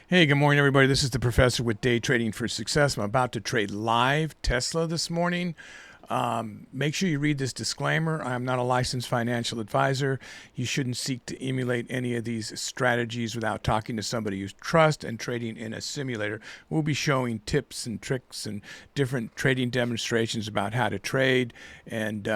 Hey, good morning, everybody. This is the professor with Day Trading for Success. I'm about to trade live Tesla this morning. Make sure you read this disclaimer. I'm not a licensed financial advisor. You shouldn't seek to emulate any of these strategies without talking to somebody you trust and trading in a simulator. We'll be showing tips and tricks and different trading demonstrations about how to trade, and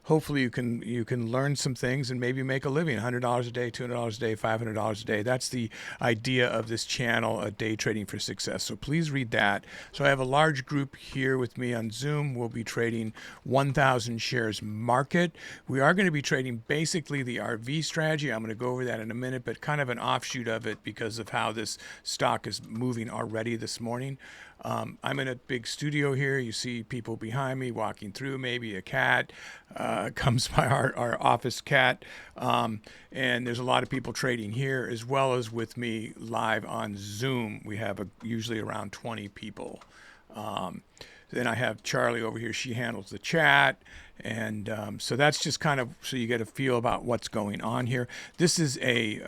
hopefully you can learn some things and maybe make a living. $100 a day, $200 a day, $500 a day. That's the idea of this channel, Day Trading for Success. So please read that. So I have a large group here with me on Zoom. We'll be trading 1,000 shares market. We are going to be trading basically the RV strategy. I'm going to go over that in a minute, but kind of an offshoot of it because of how this stock is moving already this morning. I'm in a big studio here. You see people behind me walking through, maybe a cat comes by, our office cat. And there's a lot of people trading here as well as with me live on Zoom. We have usually around 20 people. Then I have Charlie over here. She handles the chat. And so that's just kind of so you get a feel about what's going on here. This is a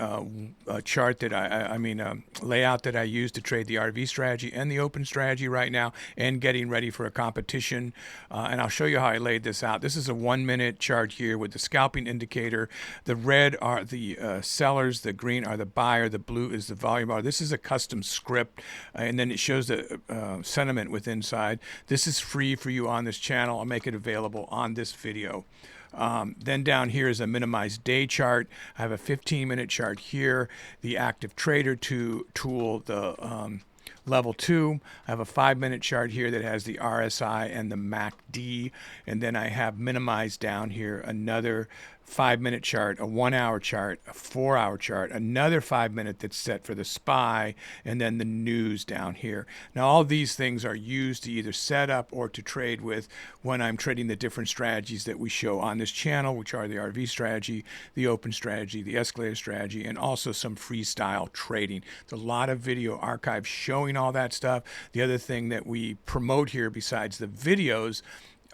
chart that I mean a layout that I use to trade the RV strategy and the open strategy right now and getting ready for a competition. And I'll show you how I laid this out. This is a 1-minute chart here with the scalping indicator. The red are the sellers, the green are the buyer, the blue is the volume bar. This is a custom script, and then it shows the sentiment with inside. This is free for you on this channel. I'll make it available on this video. Then down here is a minimized day chart. I have a 15-minute chart here, the active trader tool, the level 2. I have a 5-minute chart here that has the RSI and the MACD, and then I have minimized down here another 5-minute chart, a 1-hour chart, a 4-hour chart, another 5-minute that's set for the SPY, and then the news down here. Now all these things are used to either set up or to trade with when I'm trading the different strategies that we show on this channel, which are the RV strategy, the open strategy, the escalator strategy, and also some freestyle trading. There's a lot of video archives showing all that stuff. The other thing that we promote here besides the videos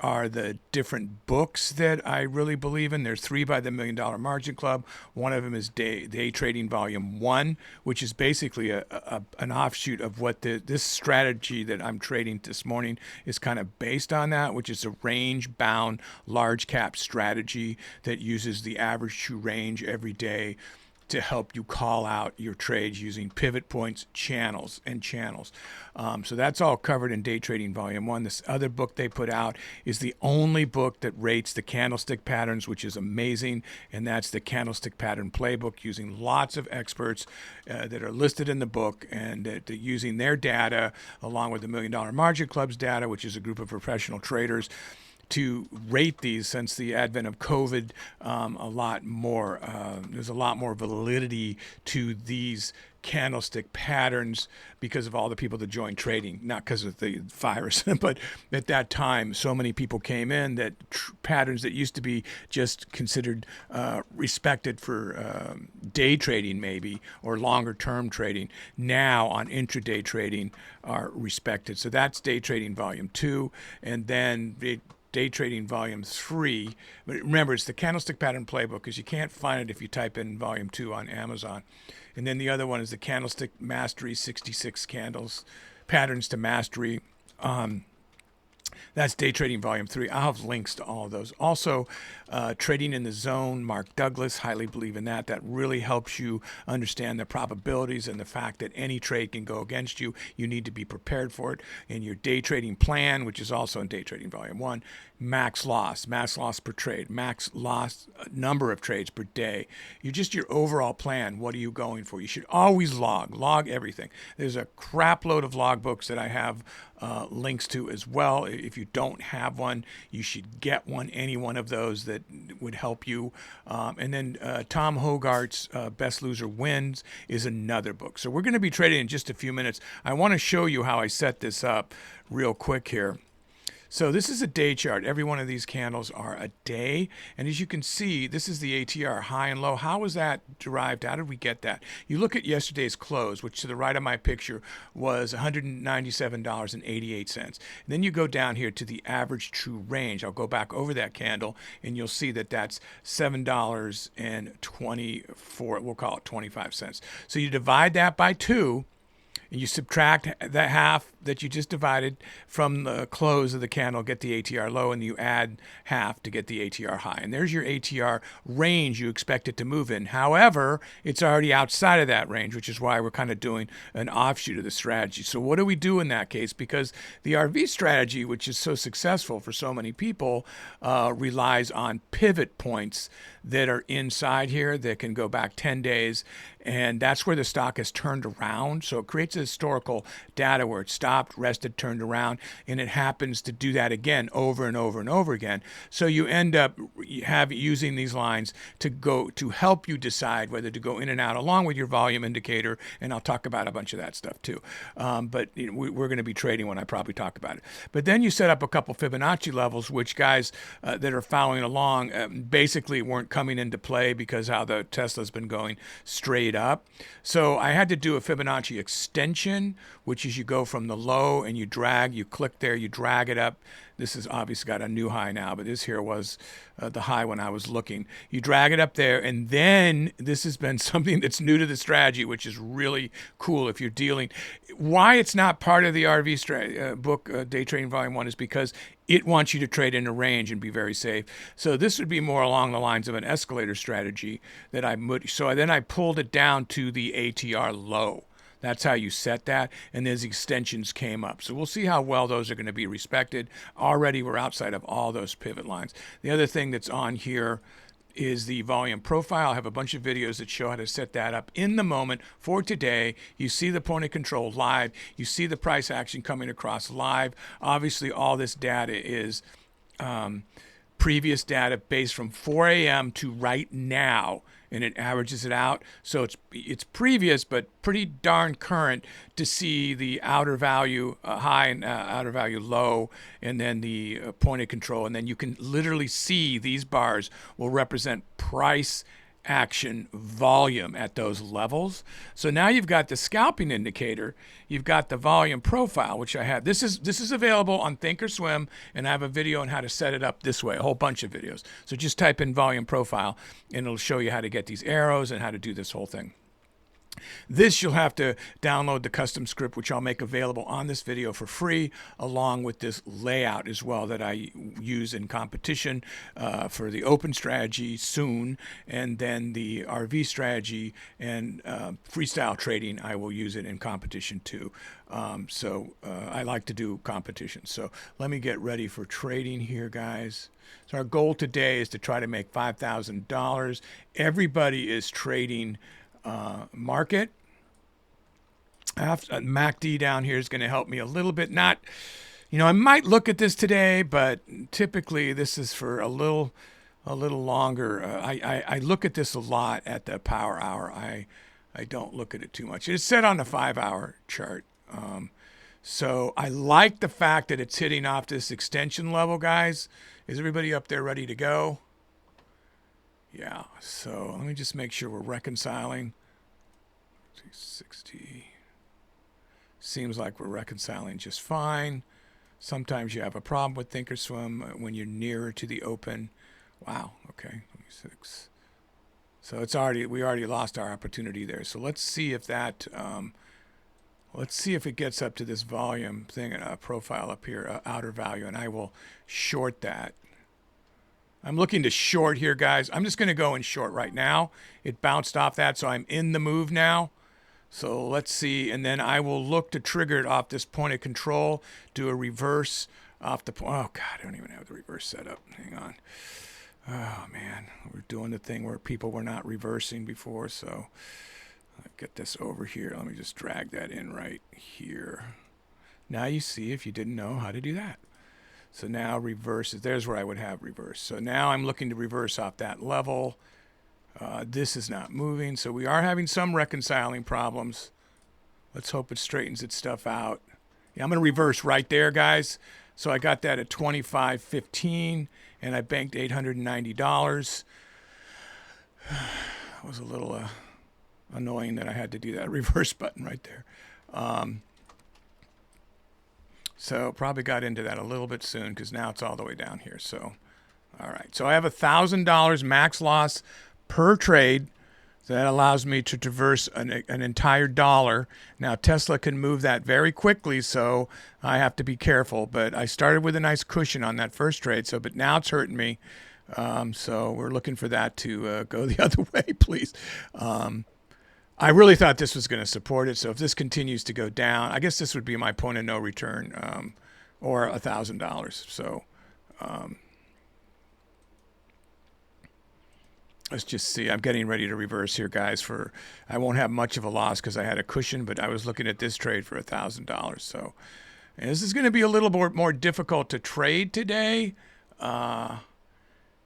are the different books that I really believe in. There's 3 by the $1 Million Margin Club. One of them is Day Trading Volume 1, which is basically an offshoot of what this strategy that I'm trading this morning is kind of based on that, which is a range-bound large cap strategy that uses the average true range every day to help you call out your trades using pivot points, channels. So that's all covered in Day Trading Volume 1. This other book they put out is the only book that rates the candlestick patterns, which is amazing, and that's the Candlestick Pattern Playbook, using lots of experts that are listed in the book, and using their data along with the $1 Million Margin Club's data, which is a group of professional traders, to rate these. Since the advent of COVID, there's a lot more validity to these candlestick patterns because of all the people that joined trading, not because of the virus, but at that time, so many people came in that patterns that used to be just considered respected for day trading maybe, or longer term trading, now on intraday trading are respected. So that's Day Trading Volume 2, and then Day Trading Volume 3. But remember, it's the Candlestick Pattern Playbook, because you can't find it if you type in Volume 2 on Amazon. And then the other one is the Candlestick Mastery, 66 Candles, Patterns to Mastery. That's Day Trading Volume 3. I'll have links to all of those. Also, Trading in the Zone, Mark Douglas, highly believe in that. That really helps you understand the probabilities and the fact that any trade can go against you. You need to be prepared for it. In your day trading plan, which is also in Day Trading Volume 1, max loss per trade, max loss number of trades per day. Your overall plan, what are you going for? You should always log everything. There's a crap load of logbooks that I have links to as well. If you don't have one, you should get one, any one of those that would help you. And then Tom Hougaard's Best Loser Wins is another book. So we're going to be trading in just a few minutes. I want to show you how I set this up real quick here. So this is a day chart. Every one of these candles are a day. And as you can see, this is the ATR, high and low. How was that derived? How did we get that? You look at yesterday's close, which to the right of my picture was $197.88. Then you go down here to the average true range. I'll go back over that candle, and you'll see that that's $7.24, we'll call it 25 cents. So you divide that by 2, and you subtract that half that you just divided from the close of the candle, get the ATR low, and you add half to get the ATR high. And there's your ATR range you expect it to move in. However, it's already outside of that range, which is why we're kind of doing an offshoot of the strategy. So what do we do in that case? Because the RV strategy, which is so successful for so many people, relies on pivot points that are inside here that can go back 10 days. And that's where the stock has turned around. So it creates a historical data where it stopped, rested, turned around, and it happens to do that again over and over and over again. So you end up using these lines to help you decide whether to go in and out along with your volume indicator. And I'll talk about a bunch of that stuff too. But we're going to be trading when I probably talk about it. But then you set up a couple Fibonacci levels, which guys that are following along basically weren't coming into play because how the Tesla's been going straight up. So I had to do a Fibonacci extension, which is you go from the low and you click there, you drag it up. This has obviously got a new high now, but this here was the high when I was looking. You drag it up there, and then this has been something that's new to the strategy, which is really cool if you're dealing. Why it's not part of the RV book, Day Trading Volume 1, is because it wants you to trade in a range and be very safe. So this would be more along the lines of an escalator strategy that then I pulled it down to the ATR low. That's how you set that, and those extensions came up. So we'll see how well those are going to be respected. Already we're outside of all those pivot lines. The other thing that's on here is the volume profile. I have a bunch of videos that show how to set that up in the moment for today. You see the point of control live. You see the price action coming across live. Obviously, all this data is previous data based from 4 a.m. to right now, and it averages it out. So it's previous, but pretty darn current to see the outer value high and outer value low, and then the point of control. And then you can literally see these bars will represent price action volume at those levels. So now you've got the scalping indicator, you've got the volume profile, which I have. This is available on Thinkorswim, and I have a video on how to set it up this way, a whole bunch of videos. So just type in volume profile, and it'll show you how to get these arrows and how to do this whole thing. This, you'll have to download the custom script, which I'll make available on this video for free, along with this layout as well that I use in competition for the open strategy soon, and then the RV strategy and freestyle trading. I will use it in competition too. I like to do competition. So let me get ready for trading here, guys. So our goal today is to try to make $5,000. Everybody is trading market. MACD down here is going to help me a little bit. Not, I might look at this today, but typically this is for a little longer. I look at this a lot at the power hour. I don't look at it too much. It's set on the 5-hour chart. So I like the fact that it's hitting off this extension level, guys. Is everybody up there ready to go? Yeah, so let me just make sure we're reconciling. 60. Seems like we're reconciling just fine. Sometimes you have a problem with Thinkorswim when you're nearer to the open. Wow, okay, 26. So we already lost our opportunity there. So let's see if that, let's see if it gets up to this volume thing, profile up here, outer value, and I will short that. I'm looking to short here, guys. I'm just going to go in short right now. It bounced off that, so I'm in the move now. So let's see, and then I will look to trigger it off this point of control, do a reverse off the point. Oh, God, I don't even have the reverse set up. Hang on. Oh, man. We're doing the thing where people were not reversing before, so I'll get this over here. Let me just drag that in right here. Now you see, if you didn't know how to do that. So now reverses, there's where I would have reverse. So now I'm looking to reverse off that level. This is not moving, so we are having some reconciling problems. Let's hope it straightens its stuff out. Yeah, I'm going to reverse right there, guys. So I got that at 25.15, and I banked $890. It was a little annoying that I had to do that reverse button right there. So probably got into that a little bit soon because now it's all the way down here. So, all right. So I have $1,000 max loss per trade So that allows me to traverse an entire dollar. Now, Tesla can move that very quickly, so I have to be careful. But I started with a nice cushion on that first trade, but now it's hurting me. So we're looking for that to go the other way, please. I really thought this was going to support it. So if this continues to go down, I guess this would be my point of no return, or $1,000. So let's just see. I'm getting ready to reverse here, guys. I won't have much of a loss because I had a cushion, but I was looking at this trade for $1,000. So, and this is going to be a little more difficult to trade today,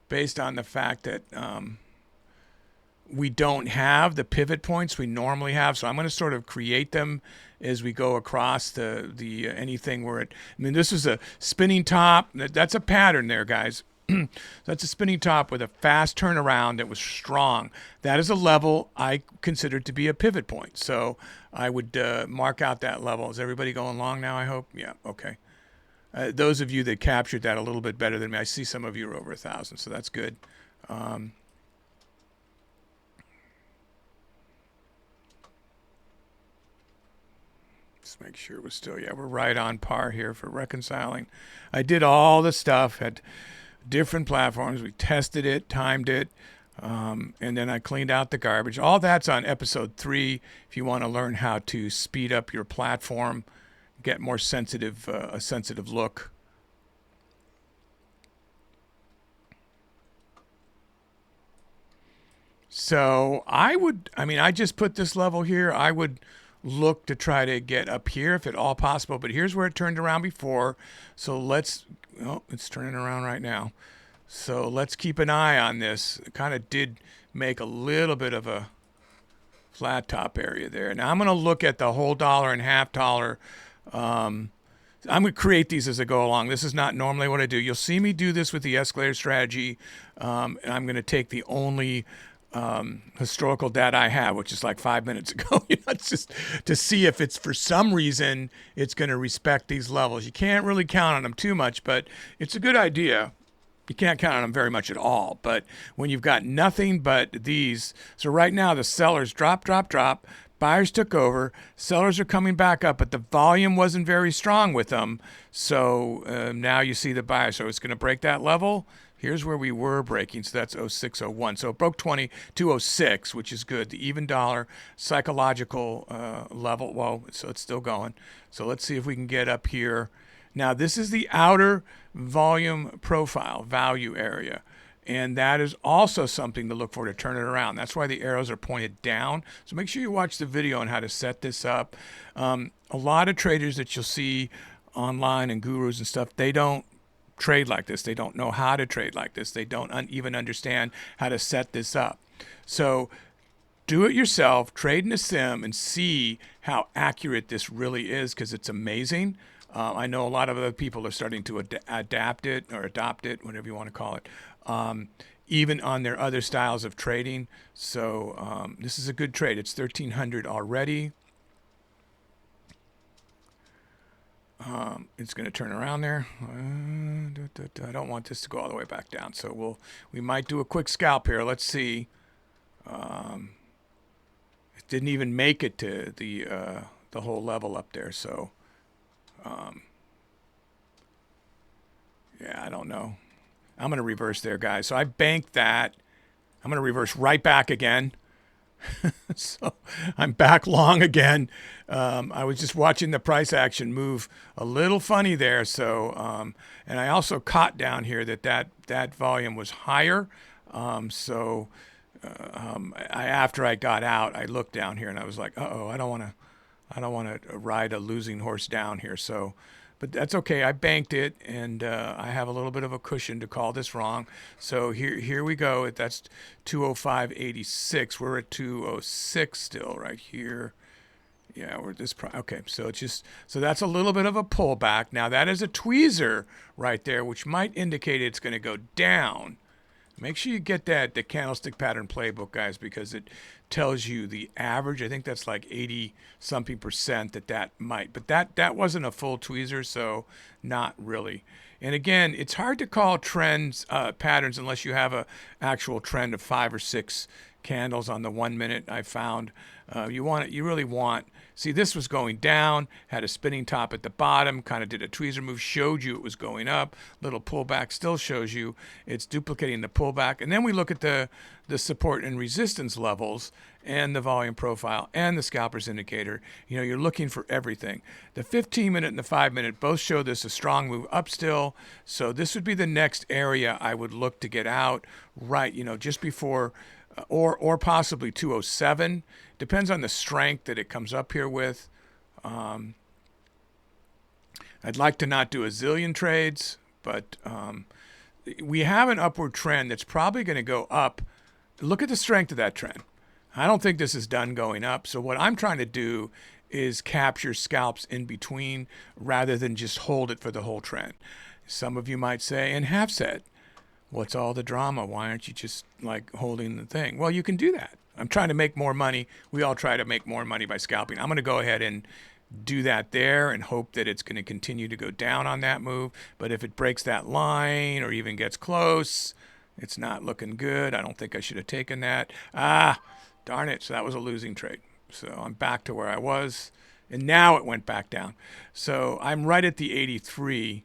based on the fact that we don't have the pivot points we normally have. So I'm going to sort of create them as we go across the anything where it. I mean, this is a spinning top. That's a pattern there, guys. That's a spinning top with a fast turnaround that was strong. That is a level I consider to be a pivot point. So I would mark out that level. Is everybody going long now, I hope? Yeah, okay. Those of you that captured that a little bit better than me, I see some of you are over 1,000, so that's good. Just make sure we're still, yeah, we're right on par here for reconciling. I did all the stuff, had different platforms. We tested it, timed it, and then I cleaned out the garbage. All that's on episode 3 if you want to learn how to speed up your platform, get more sensitive, a sensitive look. So I just put this level here. I would look to try to get up here if at all possible, but here's where it turned around before. So it's turning around right now. So let's keep an eye on this. It kind of did make a little bit of a flat top area there. Now I'm going to look at the whole dollar and half dollar. I'm going to create these as I go along. This is not normally what I do. You'll see me do this with the escalator strategy, and I'm going to take the only historical data I have, which is like 5 minutes ago. It's just to see if it's for some reason it's going to respect these levels. You can't really count on them too much, but it's a good idea. You can't count on them very much at all. But when you've got nothing but these, so right now the sellers drop. Buyers took over. Sellers are coming back up, but the volume wasn't very strong with them. So now you see the buyer. So it's going to break that level. Here's where we were breaking, so that's 0601. So it broke 2206, which is good. The even dollar psychological level. Well, so it's still going. So let's see if we can get up here. Now this is the outer volume profile value area, and that is also something to look for to turn it around. That's why the arrows are pointed down. So make sure you watch the video on how to set this up. A lot of traders that you'll see online and gurus and stuff, they don't trade like this. They don't know how to trade like this. They don't even understand how to set this up. So do it yourself, trade in a sim, and see how accurate this really is, because it's amazing. I know a lot of other people are starting to adapt it or adopt it, whatever you want to call it, even on their other styles of trading. So this is a good trade. It's 1,300 already. It's going to turn around there. I don't want this to go all the way back down, so we might do a quick scalp here. Let's see. It didn't even make it to the whole level up there, so yeah, I don't know. I'm going to reverse there, guys. So I banked that. I'm going to reverse right back again. So I'm back long again. I was just watching the price action move a little funny there. So, and I also caught down here that volume was higher. After I got out, I looked down here and I was like, uh-oh, I don't want to ride a losing horse down here. So, but that's okay. I banked it, and I have a little bit of a cushion to call this wrong. So here we go. That's 205.86. We're at 206 still right here. Yeah, we're this. Okay, so that's a little bit of a pullback. Now that is a tweezer right there, which might indicate it's going to go down. Make sure you get the candlestick pattern playbook, guys, because it tells you the average. I think that's like 80-something percent that might. But that wasn't a full tweezer, so not really. And again, it's hard to call trends, patterns, unless you have a actual trend of 5 or 6 candles on the 1 minute I found. You really want, see, this was going down, had a spinning top at the bottom, kind of did a tweezer move, showed you it was going up, little pullback, still shows you it's duplicating the pullback. And then we look at the support and resistance levels and the volume profile and the scalpers indicator. You know, you're looking for everything. The 15-minute and the 5-minute both show this a strong move up still. So this would be the next area I would look to get out, right, you know, just before or possibly 207. Depends on the strength that it comes up here with. I'd like to not do a zillion trades, but we have an upward trend that's probably going to go up. Look at the strength of that trend. I don't think this is done going up. So what I'm trying to do is capture scalps in between rather than just hold it for the whole trend. Some of you might say, and have said, what's all the drama? Why aren't you just like holding the thing? Well, you can do that. I'm trying to make more money. We all try to make more money by scalping. I'm going to go ahead and do that there and hope that it's going to continue to go down on that move. But if it breaks that line or even gets close, it's not looking good. I don't think I should have taken that. Ah, darn it. So that was a losing trade. So I'm back to where I was. And now it went back down. So I'm right at the 83.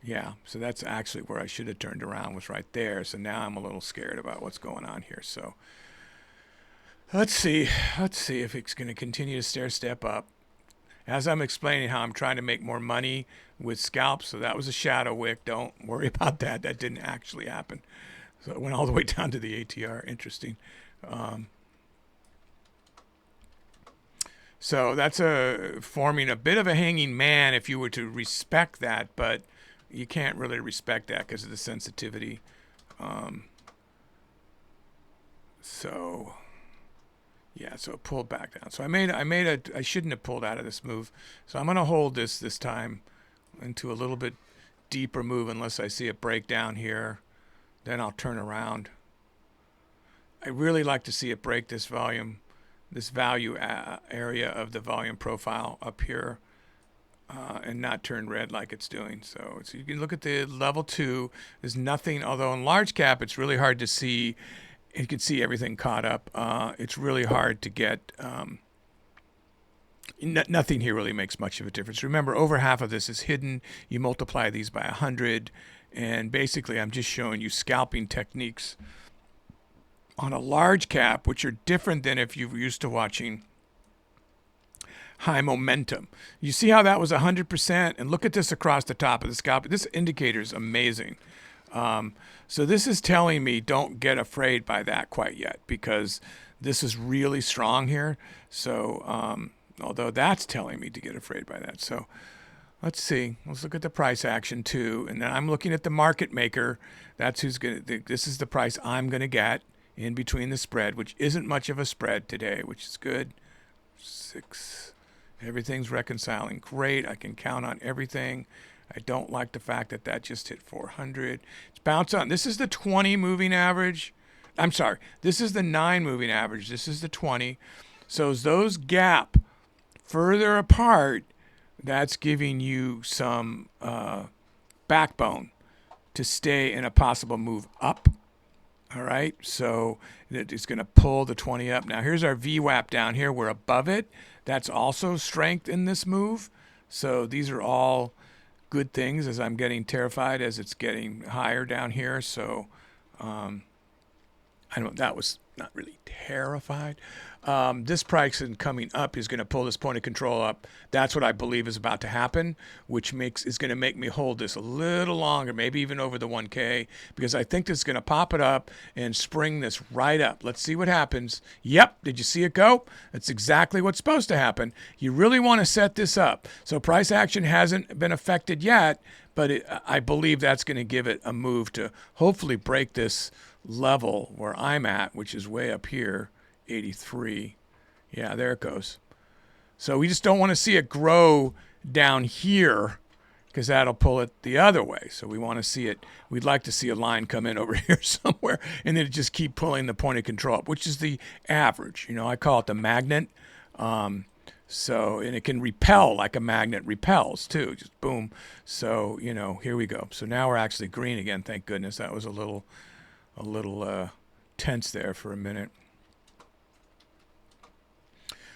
Yeah, so that's actually where I should have turned around, was right there. So now I'm a little scared about what's going on here. So let's see if it's going to continue to stair step up. As I'm explaining how I'm trying to make more money with scalps, so that was a shadow wick. Don't worry about that. That didn't actually happen. So it went all the way down to the ATR. Interesting. So that's forming a bit of a hanging man if you were to respect that, but you can't really respect that because of the sensitivity. So yeah, so it pulled back down. So I shouldn't have pulled out of this move. So I'm going to hold this time into a little bit deeper move unless I see it break down here. Then I'll turn around. I really like to see it break this value area of the volume profile up here. And not turn red like it's doing. So you can look at the level 2. There's nothing, although in large cap it's really hard to see. You can see everything caught up. It's really hard to get. Nothing here really makes much of a difference. Remember, over half of this is hidden. You multiply these by 100, and basically I'm just showing you scalping techniques on a large cap, which are different than if you're used to watching high momentum. You see how that was 100%? And look at this across the top of the scalp. This indicator is amazing. So this is telling me don't get afraid by that quite yet, because this is really strong here. So although that's telling me to get afraid by that. So let's see. Let's look at the price action too. And then I'm looking at the market maker. That's who's going to, this is the price I'm going to get in between the spread, which isn't much of a spread today, which is good. 6. Everything's reconciling great. I can count on everything. I don't like the fact that that just hit 400. It's bounced on. This is the 20 moving average. I'm sorry. This is the 9 moving average. This is the 20. So as those gap further apart, that's giving you some backbone to stay in a possible move up. All right. So it's going to pull the 20 up. Now here's our VWAP down here. We're above it. That's also strength in this move. So these are all good things as I'm getting terrified as it's getting higher down here. So I don't, that was not really terrified. This price coming up is going to pull this point of control up. That's what I believe is about to happen, which is going to make me hold this a little longer, maybe even over the 1K, because I think this is going to pop it up and spring this right up. Let's see what happens. Yep, did you see it go? That's exactly what's supposed to happen. You really want to set this up. So price action hasn't been affected yet, but I believe that's going to give it a move to hopefully break this level where I'm at, which is way up here. 83. Yeah, there it goes. So we just don't want to see it grow down here because that'll pull it the other way. So we want to see it. We'd like to see a line come in over here somewhere and then just keep pulling the point of control up, which is the average. You know, I call it the magnet. So, and it can repel like a magnet repels too. Just boom. So, you know, here we go. So now we're actually green again. Thank goodness. That was a little a little tense there for a minute.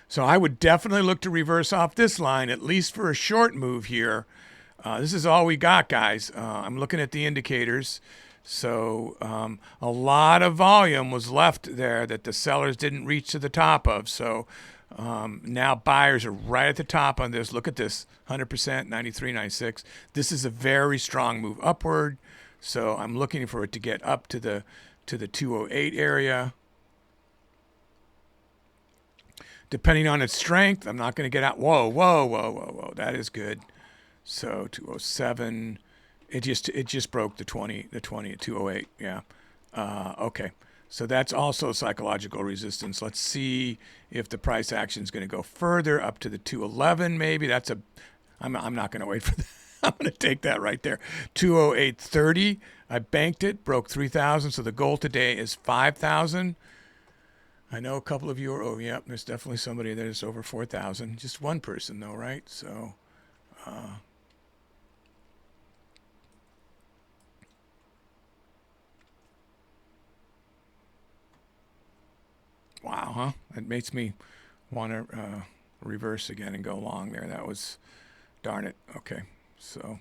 So I would definitely look to reverse off this line, at least for a short move here. This is all we got, guys. I'm looking at the indicators. So a lot of volume was left there that the sellers didn't reach to the top of. So now buyers are right at the top on this. Look at this, 100%, 93, 96. This is a very strong move upward. So I'm looking for it to get up to the 208 area. Depending on its strength, I'm not going to get out. Whoa, whoa, whoa, whoa, whoa. That is good. So 207. It just broke the 20 at 208. Yeah. Okay. So that's also psychological resistance. Let's see if the price action is going to go further up to the 211. Maybe I'm not going to wait for that. I'm going to take that right there. 208.30. I banked it, broke 3,000. So the goal today is 5,000. I know a couple of you are, oh, yeah, there's definitely somebody that's over 4,000. Just one person, though, right? So, wow, huh? It makes me want to reverse again and go long there. That was, darn it. Okay, so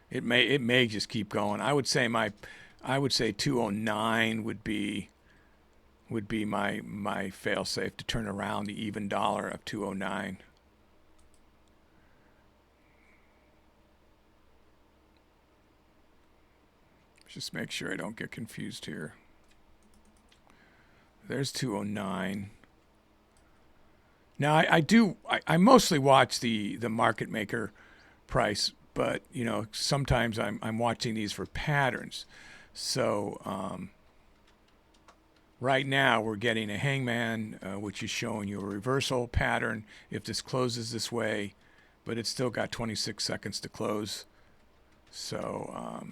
it may just keep going. I would say 209 would be my fail safe to turn around the even dollar of 209. Just make sure I don't get confused here. There's 209. Now I mostly watch the market maker price, but you know sometimes I'm watching these for patterns. So right now we're getting a hangman, which is showing you a reversal pattern if this closes this way, but it's still got 26 seconds to close. So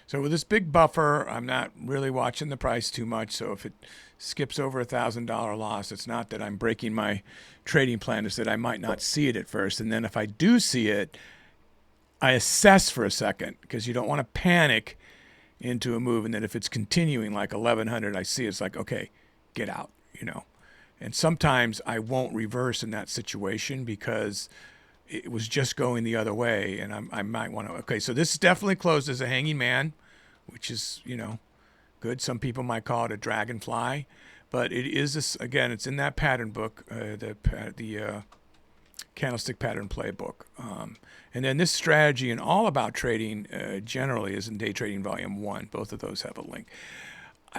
so with this big buffer, I'm not really watching the price too much. So if it skips over $1,000 loss, it's not that I'm breaking my trading plan. It's that I might not see it at first. And then if I do see it, I assess for a second because you don't want to panic into a move. And then if it's continuing like 1,100, I see it's like, okay, get out, you know. And sometimes I won't reverse in that situation because it was just going the other way. And I might want to, okay, so this definitely closed as a hanging man, which is, you know, good. Some people might call it a dragonfly, but it is this, again, it's in that pattern book, the candlestick pattern playbook. And then this strategy and all about trading generally is in Day Trading Volume 1. Both of those have a link.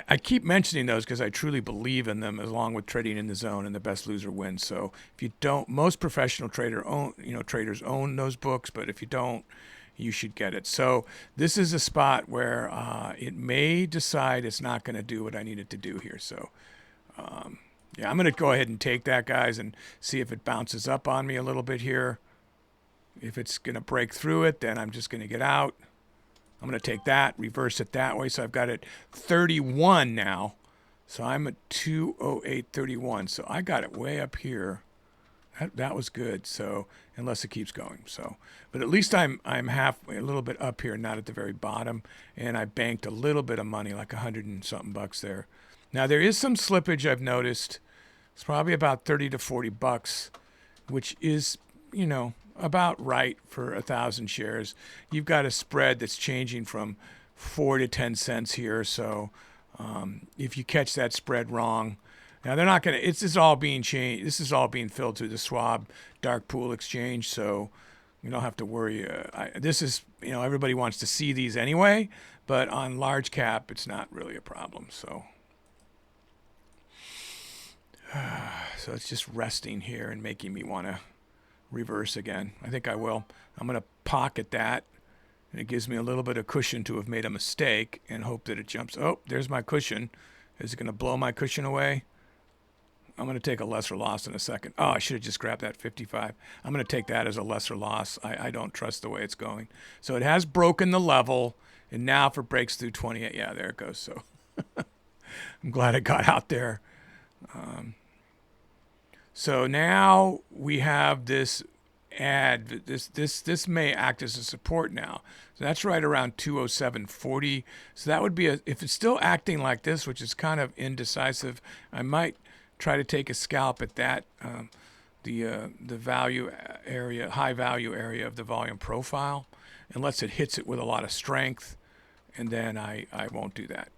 I keep mentioning those because I truly believe in them, along with Trading in the Zone and The Best Loser Wins. So if you don't, most professional traders own those books, but if you don't, you should get it. So this is a spot where it may decide it's not going to do what I need it to do here. So yeah, I'm going to go ahead and take that, guys, and see if it bounces up on me a little bit here. If it's going to break through it, then I'm just going to get out. I'm going to take that, reverse it that way. So I've got it 31 now. So I'm at 208.31. So I got it way up here. That was good. So unless it keeps going. So, but at least I'm halfway, a little bit up here, not at the very bottom. And I banked a little bit of money, like 100 and something bucks there. Now there is some slippage I've noticed. It's probably about 30 to 40 bucks, which is, you know, about right for 1,000 shares. You've got a spread that's changing from 4 to 10 cents here. So if you catch that spread wrong, now they're not going to, this is all being changed. This is all being filled through the Schwab dark pool exchange. So you don't have to worry. This is, you know, everybody wants to see these anyway, but on large cap, it's not really a problem. So it's just resting here and making me want to reverse again. I think I will. I'm going to pocket that, and it gives me a little bit of cushion to have made a mistake and hope that it jumps. Oh, there's my cushion. Is it going to blow my cushion away? I'm going to take a lesser loss in a second. Oh, I should have just grabbed that 55. I'm going to take that as a lesser loss. I don't trust the way it's going. So it has broken the level, and now if it breaks through 28, yeah, there it goes. So I'm glad it got out there. So now we have this add. This may act as a support now. So that's right around 207.40. So that would be if it's still acting like this, which is kind of indecisive, I might try to take a scalp at that. The value area, high value area of the volume profile, unless it hits it with a lot of strength, and then I won't do that.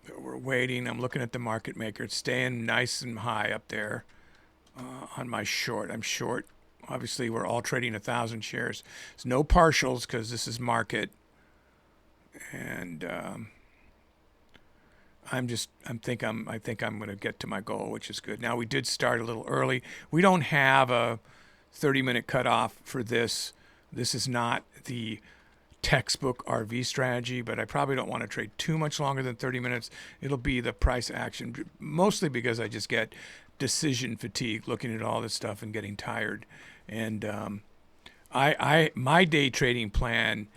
So we're waiting. I'm looking at the market maker. It's staying nice and high up there on my short. I'm short. Obviously, we're all trading 1,000 shares. There's no partials because this is market, and I think I'm going to get to my goal, which is good. Now we did start a little early. We don't have a 30-minute cutoff for this. This is not the textbook RV strategy, but I probably don't want to trade too much longer than 30 minutes. It'll be the price action, mostly because I just get decision fatigue looking at all this stuff and getting tired. And my day trading plan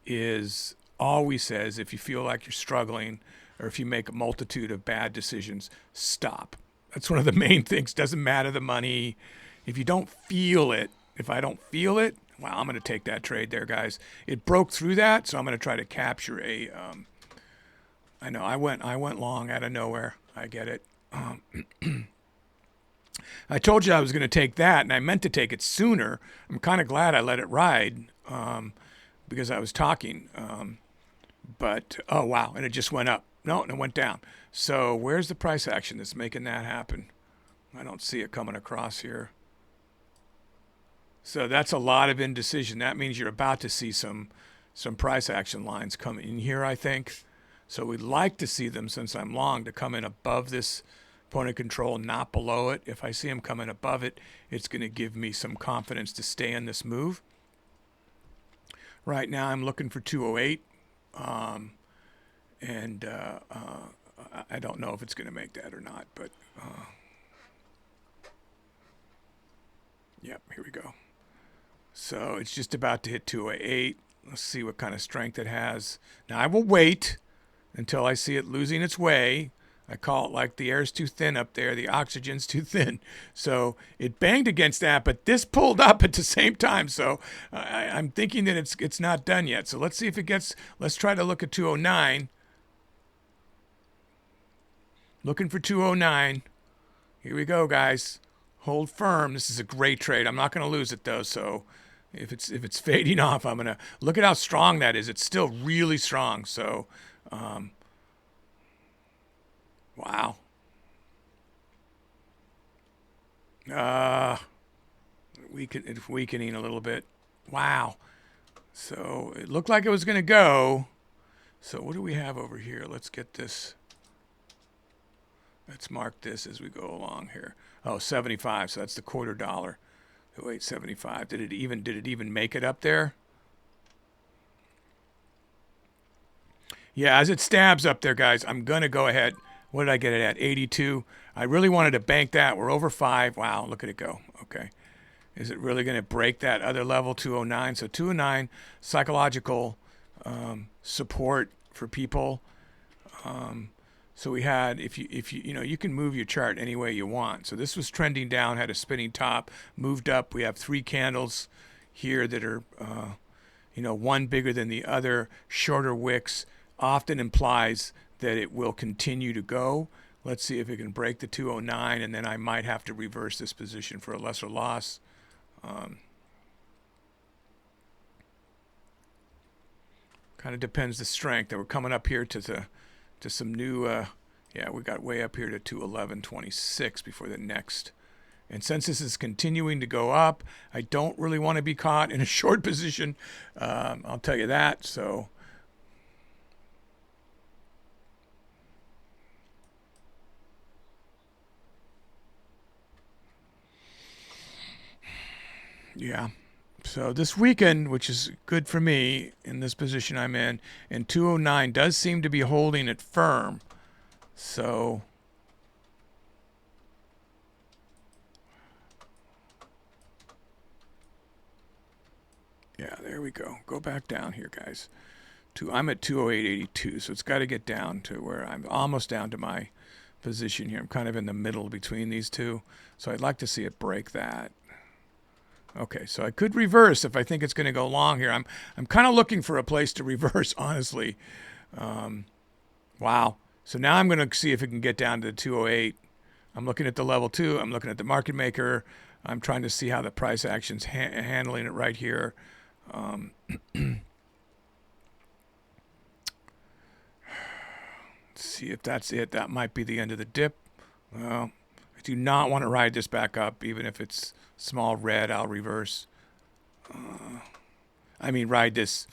is always says if you feel like you're struggling or if you make a multitude of bad decisions, stop. That's one of the main things. Doesn't matter the money. If you don't feel it, if I don't feel it, well, I'm going to take that trade there, guys. It broke through that, so I'm going to try to capture a. I know I went long out of nowhere. I get it. I told you I was going to take that, and I meant to take it sooner. I'm kind of glad I let it ride because I was talking. But oh wow, and it just went up. No, and it went down. So where's the price action that's making that happen? I don't see it coming across here. So that's a lot of indecision. That means you're about to see some price action lines come in here, I think. So we'd like to see them, since I'm long, to come in above this point of control, not below it. If I see them coming above it, it's going to give me some confidence to stay in this move. Right now I'm looking for 208. And I don't know if it's going to make that or not, but yep, here we go. So it's just about to hit 208. Let's see what kind of strength it has. Now I will wait until I see it losing its way. I call it like the air's too thin up there, the oxygen's too thin. So it banged against that, but this pulled up at the same time. So I'm thinking that it's not done yet. So let's see if it gets. Let's try to look at 209. Looking for 209. Here we go, guys. Hold firm. This is a great trade. I'm not going to lose it though. So if it's fading off, I'm going to look at how strong that is. It's still really strong. So wow. It's weakening a little bit. Wow. So it looked like it was going to go. So what do we have over here? Let's get this. Let's mark this as we go along here. Oh, 75. So that's the $0.25. Wait, 75. Did it even make it up there? Yeah, as it stabs up there, guys, I'm going to go ahead. What did I get it at? 82. I really wanted to bank that. We're over 5. Wow, look at it go. Okay. Is it really going to break that other level, 209? So 209, psychological support for people. So we had, if you can move your chart any way you want. So this was trending down, had a spinning top, moved up. We have 3 candles here that are, one bigger than the other. Shorter wicks often implies that it will continue to go. Let's see if it can break the 209, and then I might have to reverse this position for a lesser loss. Kind of depends the strength. That we're coming up here to some new, we got way up here to 211.26 before the next. And since this is continuing to go up, I don't really want to be caught in a short position. I'll tell you that. So yeah. So this weekend, which is good for me in this position I'm in, and 209 does seem to be holding it firm. So yeah, there we go. Go back down here, guys. I'm at 208.82, so it's got to get down to where I'm almost down to my position here. I'm kind of in the middle between these two, so I'd like to see it break that. Okay, so I could reverse if I think it's going to go long here. I'm kind of looking for a place to reverse, honestly. Wow. So now I'm going to see if it can get down to 208. I'm looking at the level 2. I'm looking at the market maker. I'm trying to see how the price action's handling it right here. See if that's it. That might be the end of the dip. Well, I do not want to ride this back up, even if it's small red. I'll reverse. Ride this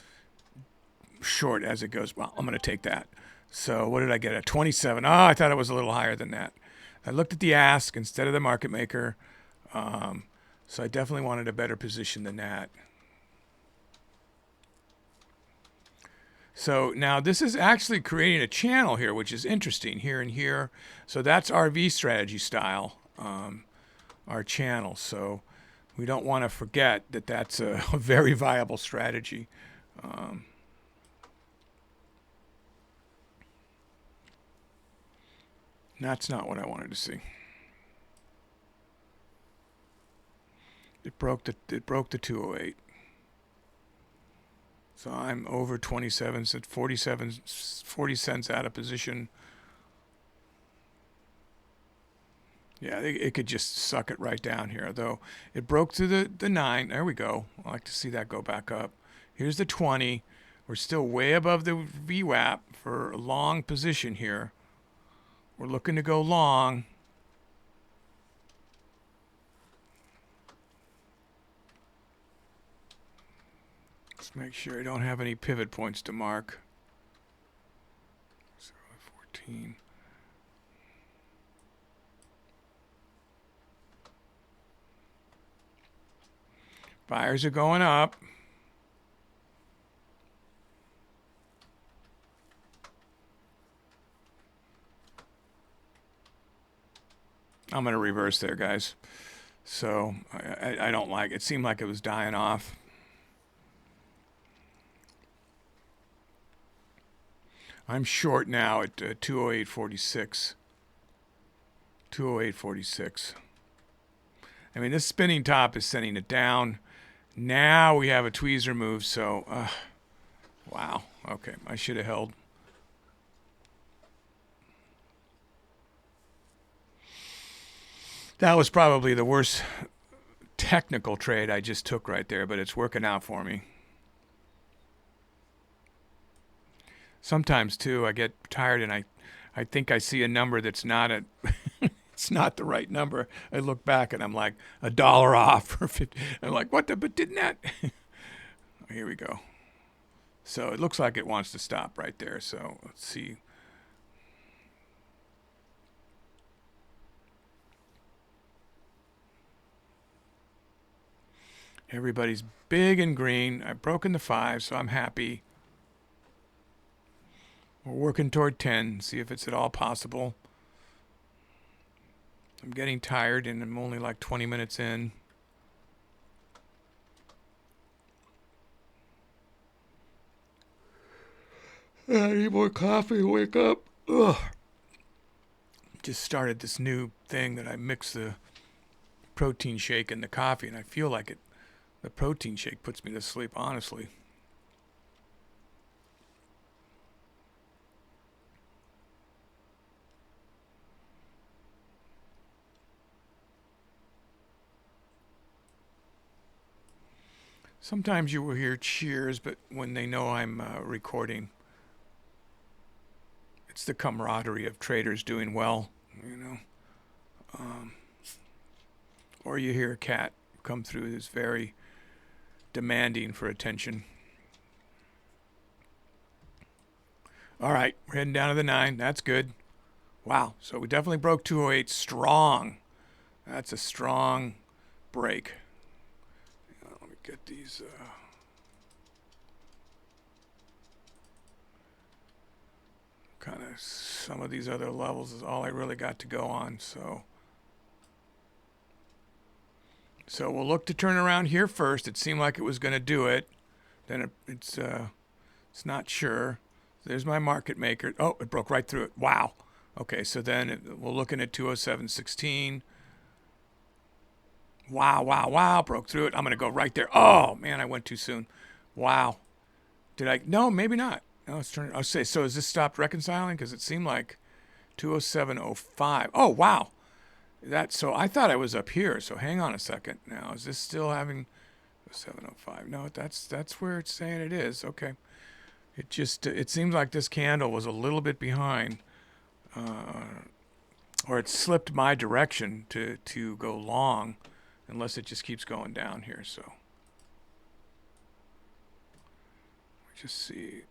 short as it goes. Well, I'm going to take that. So what did I get at 27? Oh, I thought it was a little higher than that. I looked at the ask instead of the market maker. So I definitely wanted a better position than that. So now this is actually creating a channel here, which is interesting, here and here. So that's our V strategy style, our channel. So we don't want to forget that that's a very viable strategy. That's not what I wanted to see. It broke the 208. So I'm over 27 cents, 40 cents out of position. Yeah, it could just suck it right down here, though. It broke through the 9. There we go. I like to see that go back up. Here's the 20. We're still way above the VWAP for a long position here. We're looking to go long. Let's make sure I don't have any pivot points to mark. 14. Buyers are going up. I'm going to reverse there, guys. So I don't like it. It seemed like it was dying off. I'm short now at 208.46. 208.46. I mean, this spinning top is sending it down. Now we have a tweezer move, so wow. Okay, I should have held. That was probably the worst technical trade I just took right there, but it's working out for me. Sometimes too, I get tired and I think I see a number that's not it's not the right number. I look back and I'm like $1 off or 50. I'm like, what the? But didn't that? Here we go. So it looks like it wants to stop right there. So let's see. Everybody's big and green. I've broken the 5, so I'm happy. We're working toward 10, see if it's at all possible. I'm getting tired and I'm only like 20 minutes in. I need more coffee, wake up. Ugh. Just started this new thing that I mix the protein shake and the coffee, and I feel like the protein shake puts me to sleep, honestly. Sometimes you will hear cheers, but when they know I'm recording, it's the camaraderie of traders doing well, you know. Or you hear a cat come through that's very demanding for attention. All right, we're heading down to the 9. That's good. Wow, so we definitely broke 208 strong. That's a strong break. Let me get these. Kind of some of these other levels is all I really got to go on. So we'll look to turn around here first. It seemed like it was going to do it. Then it's It's not sure. There's my market maker. Oh, it broke right through it. Wow. Okay, so then we're looking at 207.16. Wow, wow, wow. Broke through it. I'm going to go right there. Oh, man, I went too soon. Wow. Did I? No, maybe not. No, it's turning. I'll say, so has this stopped reconciling? Because it seemed like 207.05. Oh, wow. So I thought I was up here. So hang on a second. Now, is this still having 705? No, that's where it's saying it is. Okay. It seems like this candle was a little bit behind, or it slipped my direction to go long, unless it just keeps going down here. So just see.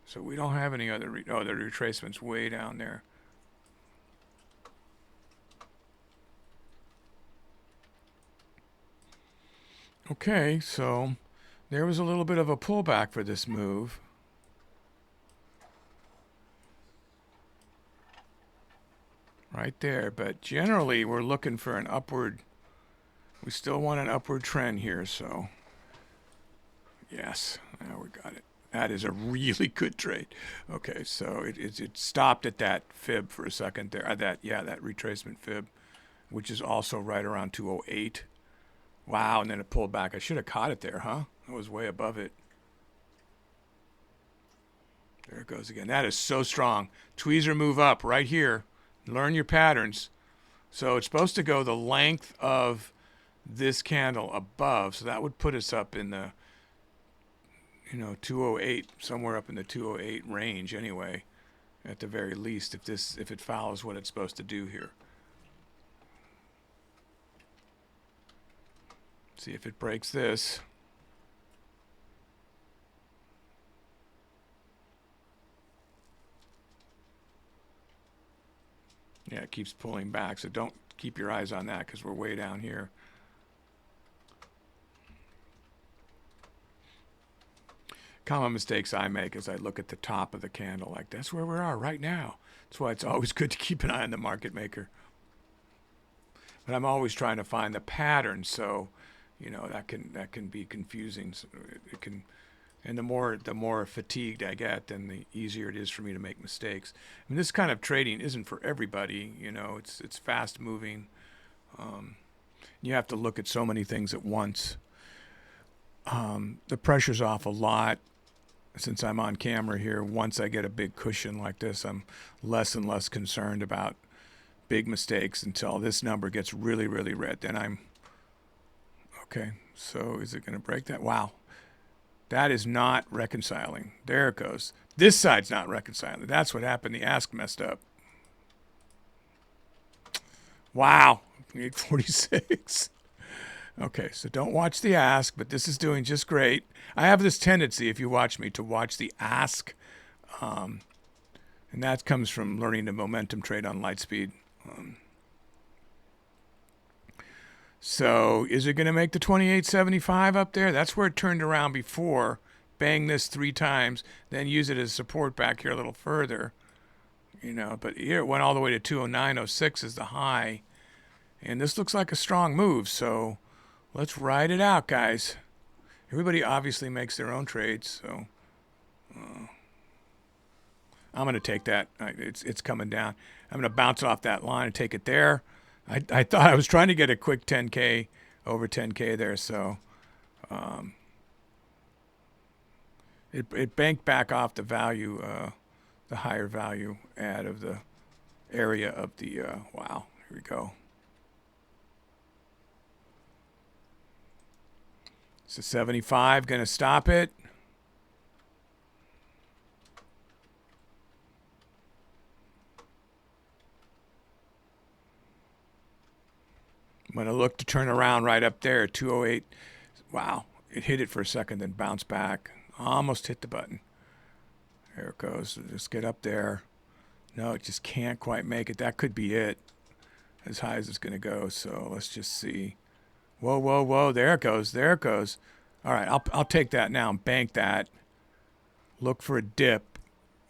So we don't have any other. The retracement's way down there. Okay, so there was a little bit of a pullback for this move. Right there, but generally we're looking for an upward. We still want an upward trend here, so yes, now we got it. That is a really good trade. Okay, so it stopped at that fib for a second there. That retracement fib, which is also right around 208. Wow, and then it pulled back. I should have caught it there, huh? I was way above it. There it goes again. That is so strong. Tweezer move up right here. Learn your patterns. So it's supposed to go the length of this candle above. So that would put us up in the, 208, somewhere up in the 208 range anyway, at the very least, if it follows what it's supposed to do here. See if it breaks this. Yeah, it keeps pulling back, so don't keep your eyes on that because we're way down here. Common mistakes I make is I look at the top of the candle like that's where we are right now. That's why it's always good to keep an eye on the market maker. But I'm always trying to find the pattern, so that can be confusing. So it can, and the more fatigued I get, then the easier it is for me to make mistakes. I mean, this kind of trading isn't for everybody. It's fast moving. You have to look at so many things at once. The pressure's off a lot since I'm on camera here. Once I get a big cushion like this, I'm less and less concerned about big mistakes until this number gets really, really red. Then I'm okay. So is it going to break that? Wow. That is not reconciling. There it goes. This side's not reconciling. That's what happened. The ask messed up. Wow. 846. Okay, so don't watch the ask, but this is doing just great. I have this tendency, if you watch me, to watch the ask. And that comes from learning the momentum trade on Lightspeed. So is it going to make the 28.75 up there? That's where it turned around before. Bang this 3 times, then use it as support back here a little further. But here it went all the way to 209.06 is the high. And this looks like a strong move, so let's ride it out, guys. Everybody obviously makes their own trades, so I'm going to take that. It's coming down. I'm going to bounce off that line and take it there. I thought I was trying to get a quick 10K, over 10K there, so it banked back off the value, the higher value add of the area of the, wow, here we go. So 75 going to stop it. I'm going to look to turn around right up there, 208. Wow, it hit it for a second, then bounced back. Almost hit the button. There it goes. Just get up there. No, it just can't quite make it. That could be it, as high as it's going to go. So let's just see. Whoa, whoa, whoa. There it goes. There it goes. All right, I'll take that now and bank that. Look for a dip.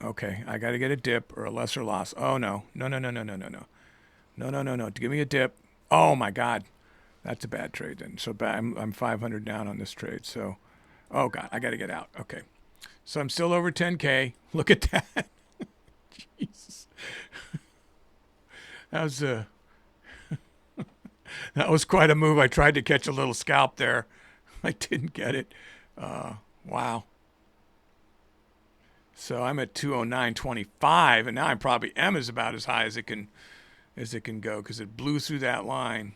Okay, I got to get a dip or a lesser loss. Oh, no. No, no, no, no, no, no, no. No, no, no, no. Give me a dip. Oh, my God. That's a bad trade then. So I'm 500 down on this trade. So, oh, God, I got to get out. Okay. So I'm still over 10K. Look at that. Jesus. That was that was quite a move. I tried to catch a little scalp there. I didn't get it. Wow. So I'm at 209.25, and now I probably M is about as high as it can go because it blew through that line.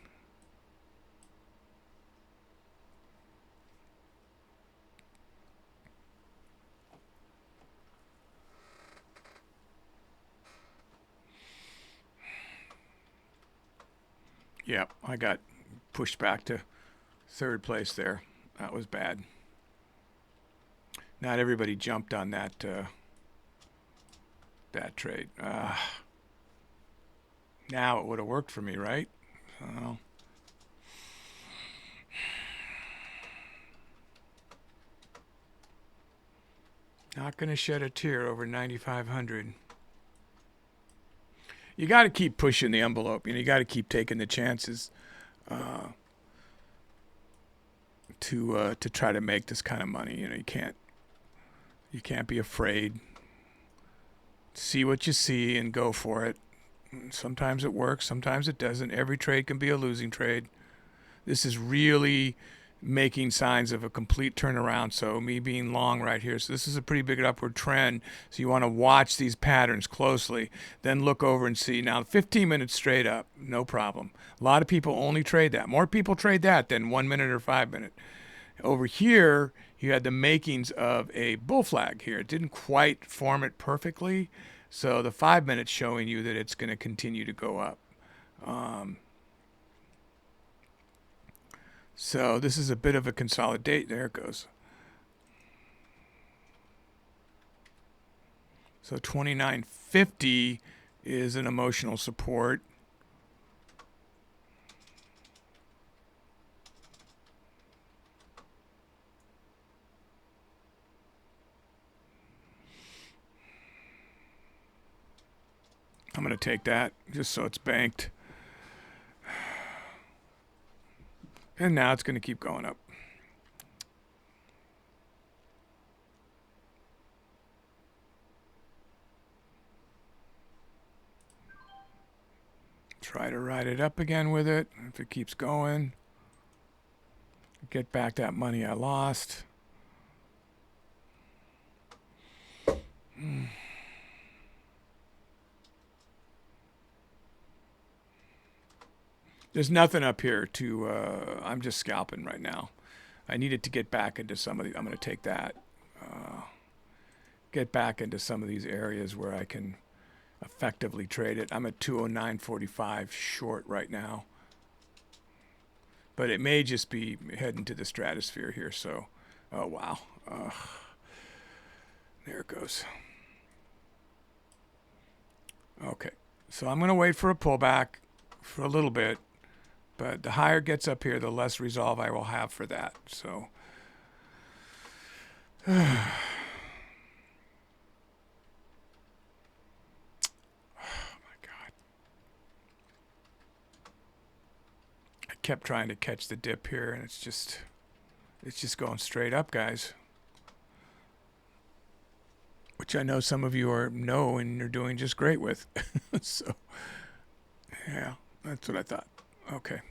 Yep, I got pushed back to third place there. That was bad. Not everybody jumped on that that trade. Now it would have worked for me, right? So, not going to shed a tear over 9,500. You got to keep pushing the envelope. You got to keep taking the chances to try to make this kind of money. You can't be afraid. See what you see and go for it. Sometimes it works, sometimes it doesn't. Every trade can be a losing trade. This is really making signs of a complete turnaround. So me being long right here. So this is a pretty big upward trend. So you want to watch these patterns closely. Then look over and see. Now 15 minutes straight up, no problem. A lot of people only trade that. More people trade that than 1 minute or 5 minute. Over here, you had the makings of a bull flag here. It didn't quite form it perfectly. So the 5 minutes showing you that it's going to continue to go up. So this is a bit of a consolidate. There it goes. So 29.50 is an emotional support. I'm going to take that just so it's banked. And now it's going to keep going up. Try to ride it up again with it. If it keeps going, get back that money I lost. There's nothing up here to, I'm just scalping right now. I needed to get back into some of the, I'm going to take that. Get back into some of these areas where I can effectively trade it. I'm at 209.45 short right now. But it may just be heading to the stratosphere here, so, oh wow. There it goes. Okay, so I'm going to wait for a pullback for a little bit. But the higher it gets up here, the less resolve I will have for that. So, oh my God. I kept trying to catch the dip here, and it's just going straight up, guys. Which I know some of you know and you're doing just great with. So, yeah, that's what I thought. Okay.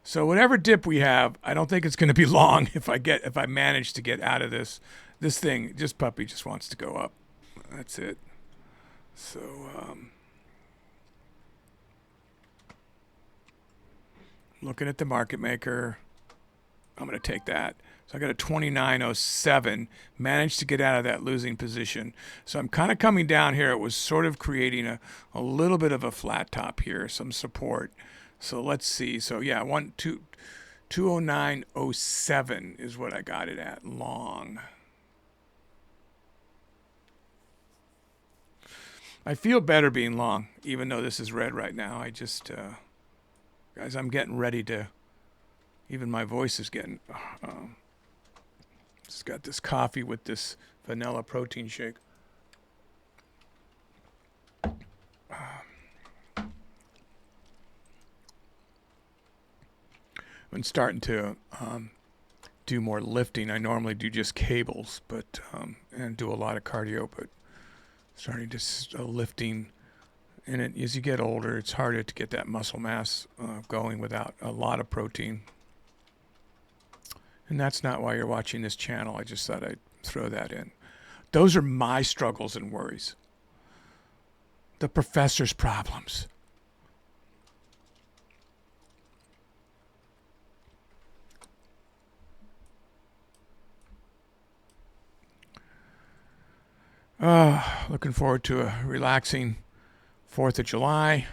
So whatever dip we have, I don't think it's going to be long if I manage to get out of this. This thing, puppy just wants to go up. That's it. So, looking at the market maker, I'm going to take that. So I got a 29.07, managed to get out of that losing position. So I'm kind of coming down here. It was sort of creating a little bit of a flat top here, some support. So let's see. So yeah, 209.07 is what I got it at long. I feel better being long, even though this is red right now. I just, guys, I'm getting ready to, even my voice is getting, just got this coffee with this vanilla protein shake. I'm starting to do more lifting. I normally do just cables, but and do a lot of cardio, but starting to lifting. And as you get older, it's harder to get that muscle mass going without a lot of protein. And that's not why you're watching this channel. I just thought I'd throw that in. Those are my struggles and worries. The professor's problems. Looking forward to a relaxing 4th of July.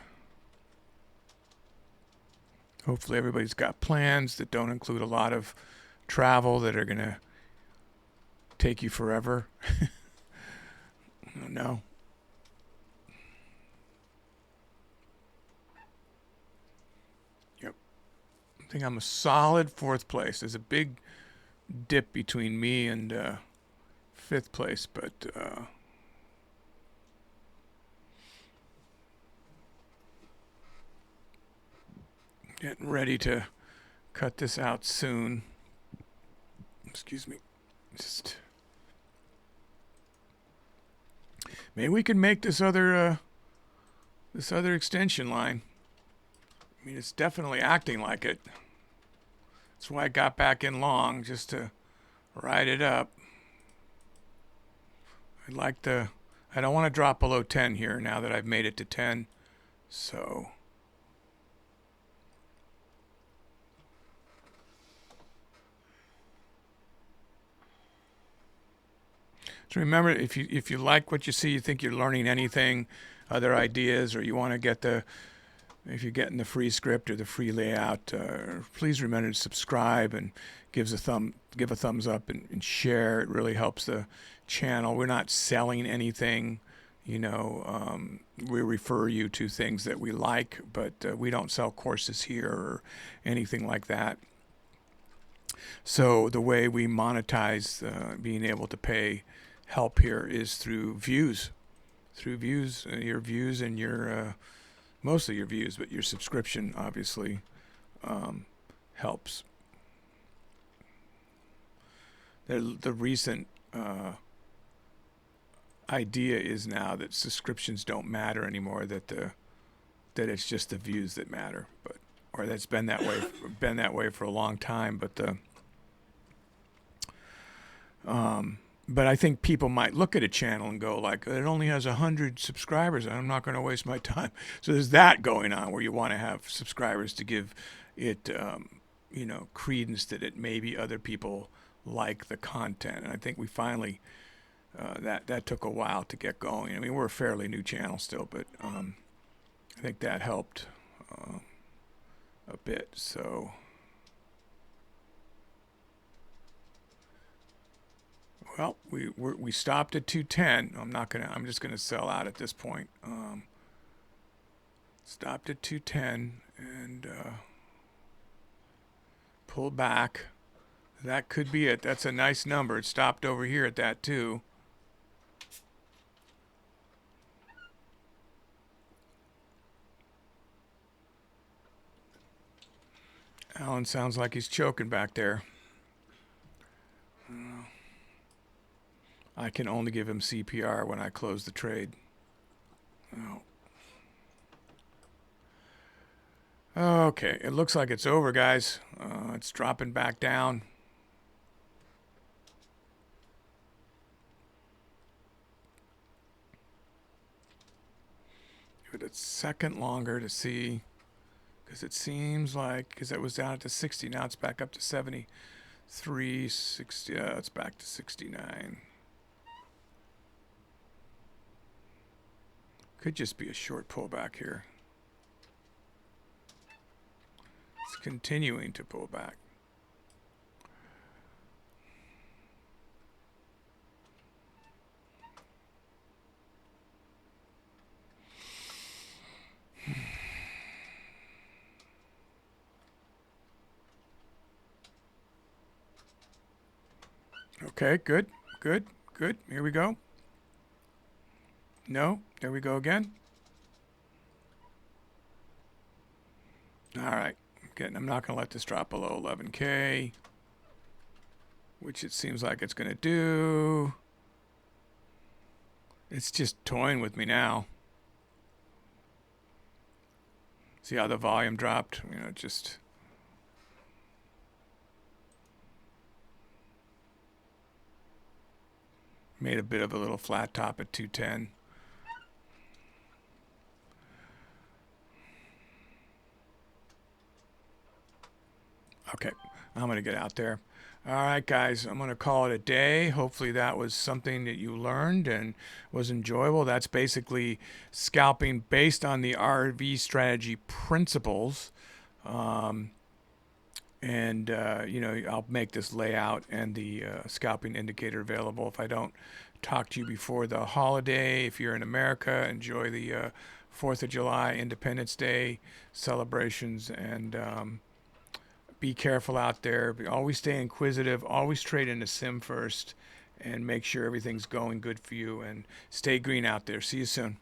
Hopefully everybody's got plans that don't include a lot of travel that are going to take you forever. I don't know. Yep. I think I'm a solid 4th place. There's a big dip between me and 5th place, but getting ready to cut this out soon. Excuse me. Just maybe we can make this other extension line. I mean, it's definitely acting like it. That's why I got back in long, just to ride it up. I don't want to drop below 10 here now that I've made it to 10. So remember, if you like what you see, you think you're learning anything, other ideas, or you want to get if you're getting the free script or the free layout, please remember to subscribe and give a thumbs up and share. It really helps the channel. We're not selling anything, we refer you to things that we like, but we don't sell courses here or anything like that. So the way we monetize being able to pay help here is through views, your views and your mostly your views, but your subscription obviously helps. The recent idea is now that subscriptions don't matter anymore, that it's just the views that matter, or that's been that way for a long time, but I think people might look at a channel and go like, it only has 100 subscribers. I'm not going to waste my time. So there's that going on where you want to have subscribers to give it, credence that it maybe other people like the content. And I think we finally, that took a while to get going. I mean, we're a fairly new channel still, but I think that helped a bit. So. Well, we stopped at 210. I'm just gonna sell out at this point. Stopped at 210 and pulled back. That could be it. That's a nice number. It stopped over here at that too. Alan sounds like he's choking back there. I can only give him CPR when I close the trade. Oh. Okay, it looks like it's over, guys. It's dropping back down. Give it a second longer to see, because it seems like, because it was down at the 60, now it's back up to 73, 60, it's back to 69. Could just be a short pullback here. It's continuing to pull back. Okay, good. Here we go. No, there we go again. All right, I'm not going to let this drop below 11K. which it seems like it's going to do. It's just toying with me now. See how the volume dropped? You know, just made a bit of a little flat top at 210. Okay, I'm going to get out there. All right, guys, I'm going to call it a day. Hopefully that was something that you learned and was enjoyable. That's basically scalping based on the RV strategy principles. You know, I'll make this layout and the scalping indicator available. If I don't talk to you before the holiday, if you're in America, enjoy the 4th of July, Independence Day celebrations, and be careful out there. Always stay inquisitive. Always trade in a sim first, and make sure everything's going good for you. And stay green out there. See you soon.